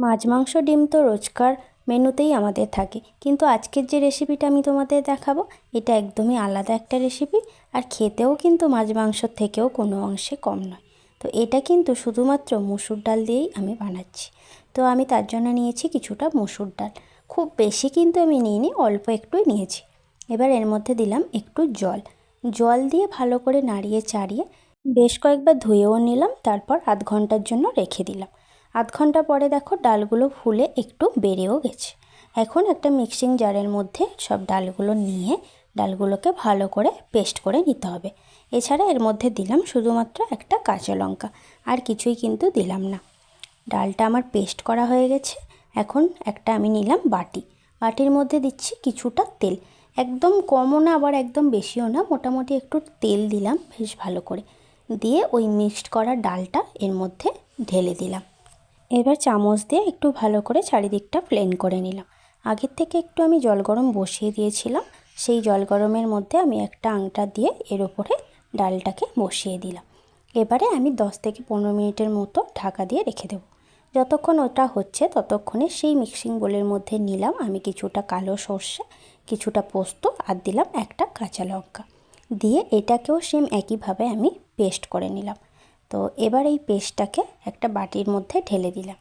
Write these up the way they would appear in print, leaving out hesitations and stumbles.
মাছ মাংস ডিম তো রোজকার মেনুতেই আমাদের থাকে, কিন্তু আজকের যে রেসিপিটা আমি তোমাদের দেখাবো এটা একদমই আলাদা একটা রেসিপি। আর খেতেও কিন্তু মাছ মাংসর থেকেও কোনো অংশে কম নয়। তো এটা কিন্তু শুধুমাত্র মসুর ডাল দিয়েই আমি বানাচ্ছি। তো আমি তার জন্য নিয়েছি কিছুটা মসুর ডাল, খুব বেশি কিন্তু আমি নিইনি, অল্প একটুই নিয়েছি। এবার এর মধ্যে দিলাম একটু জল, জল দিয়ে ভালো করে নাড়িয়ে চাড়িয়ে বেশ কয়েকবার ধুয়েও নিলাম, তারপর আধ ঘন্টার জন্য রেখে দিলাম। আধ ঘন্টা পরে দেখো ডালগুলো ফুলে একটু বেড়েও গেছে। এখন একটা মিক্সিং জারের মধ্যে সব ডালগুলো নিয়ে ডালগুলোকে ভালো করে পেস্ট করে নিতে হবে। এছাড়া এর মধ্যে দিলাম শুধুমাত্র একটা কাঁচা লঙ্কা, আর কিছুই কিন্তু দিলাম না। ডালটা আমার পেস্ট করা হয়ে গেছে। এখন একটা আমি নিলাম বাটি, বাটির মধ্যে দিচ্ছি কিছুটা তেল, একদম কমও না আবার একদম বেশিও না, মোটামুটি একটু তেল দিলাম বেশ ভালো করে, দিয়ে ওই মিক্সড করা ডালটা এর মধ্যে ঢেলে দিলাম। এবার চামচ দিয়ে একটু ভালো করে চারিদিকটা প্লেন করে নিলাম। আগের থেকে একটু আমি জল গরম বসিয়ে দিয়েছিলাম, সেই জল গরমের মধ্যে আমি একটা আংটা দিয়ে এর ওপরে ডালটাকে বসিয়ে দিলাম। এবারে আমি 10 থেকে 15 মিনিটের মতো ঢাকা দিয়ে রেখে দেবো। যতক্ষণ ওটা হচ্ছে ততক্ষণে সেই মিক্সিং বোলের মধ্যে নিলাম আমি কিছুটা কালো সর্ষে, কিছুটা পোস্ত, আর দিলাম একটা কাঁচা লঙ্কা, দিয়ে এটাকেও সেম একইভাবে আমি পেস্ট করে নিলাম। তো এবার এই পেস্টটাকে একটা বাটির মধ্যে ঢেলে দিলাম।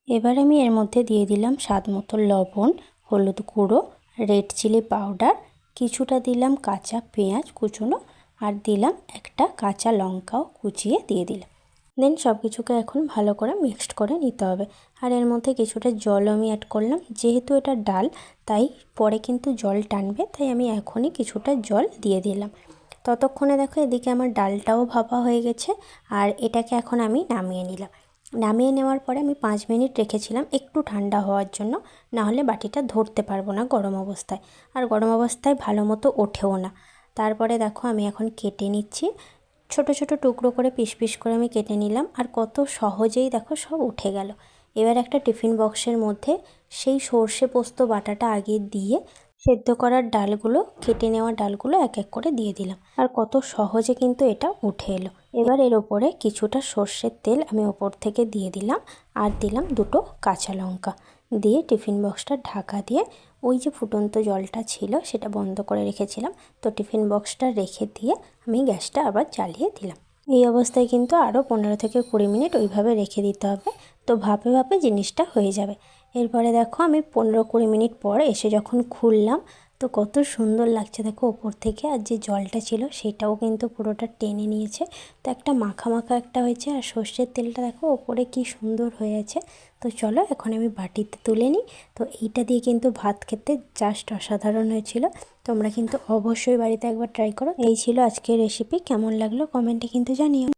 এবার আমি এর মধ্যে দিয়ে দিলাম স্বাদ মতো লবণ, হলুদ গুঁড়ো, রেড চিলি পাউডার, কিছুটা দিলাম কাঁচা পেঁয়াজ কুচনো, আর দিলাম একটা কাঁচা লঙ্কাও কুচিয়ে দিয়ে দিলাম। দেন সব কিছুকে এখন ভালো করে মিক্সড করে নিতে হবে। আর এর মধ্যে কিছুটা জল আমি অ্যাড করলাম, যেহেতু এটা ডাল তাই পরে কিন্তু জল টানবে, তাই আমি এখনই কিছুটা জল দিয়ে দিলাম। ততক্ষণে দেখো এদিকে আমার ডালটাও ভাপা হয়ে গেছে, আর এটাকে এখন আমি নামিয়ে নিলাম। নামিয়ে নেওয়ার পরে আমি 5 মিনিট রেখেছিলাম একটু ঠান্ডা হওয়ার জন্য, নাহলে বাটিটা ধরতে পারবো না গরম অবস্থায়, আর গরম অবস্থায় ভালো মতো ওঠেও না। তারপরে দেখো আমি এখন কেটে নিচ্ছি, ছোট ছোট টুকরো করে পিস পিস করে আমি কেটে নিলাম, আর কত সহজেই দেখো সব উঠে গেল। এবার একটা টিফিন বক্সের মধ্যে সেই সর্ষে পোস্ত বাটাটা আগে দিয়ে সেদ্ধ করার ডালগুলো, কেটে নেওয়া ডালগুলো এক এক করে দিয়ে দিলাম, আর কত সহজে কিন্তু এটা উঠে এলো। এবার এর ওপরে কিছুটা সর্ষের তেল আমি ওপর থেকে দিয়ে দিলাম, আর দিলাম দুটো কাঁচা লঙ্কা, দিয়ে টিফিন বক্সটা ঢাকা দিয়ে ওই যে ফুটন্ত জলটা ছিল সেটা বন্ধ করে রেখেছিলাম, তো টিফিন বক্সটা রেখে দিয়ে আমি গ্যাসটা আবার জ্বালিয়ে দিলাম। এই অবস্থায় কিন্তু আরও 15 থেকে 20 মিনিট ওইভাবে রেখে দিতে হবে, তো ভাপে ভাপে জিনিসটা হয়ে যাবে। এরপরে দেখো আমি 15-20 মিনিট পর এসে যখন খুললাম, তো কত সুন্দর লাগছে দেখো ওপর থেকে, আর যে জলটা ছিল সেটাও কিন্তু পুরোটা টেনে নিয়েছে, তো একটা মাখা মাখা একটা হয়েছে, আর সর্ষের তেলটা দেখো ওপরে কি সুন্দর হয়ে আছে। তো চলো এখন আমি বাটিতে তুলে নিই। তো এইটা দিয়ে কিন্তু ভাত খেতে জাস্ট অসাধারণ হয়েছিল। তোমরা কিন্তু অবশ্যই বাড়িতে একবার ট্রাই করো। এই ছিল আজকের রেসিপি, কেমন লাগলো কমেন্টে কিন্তু জানিও।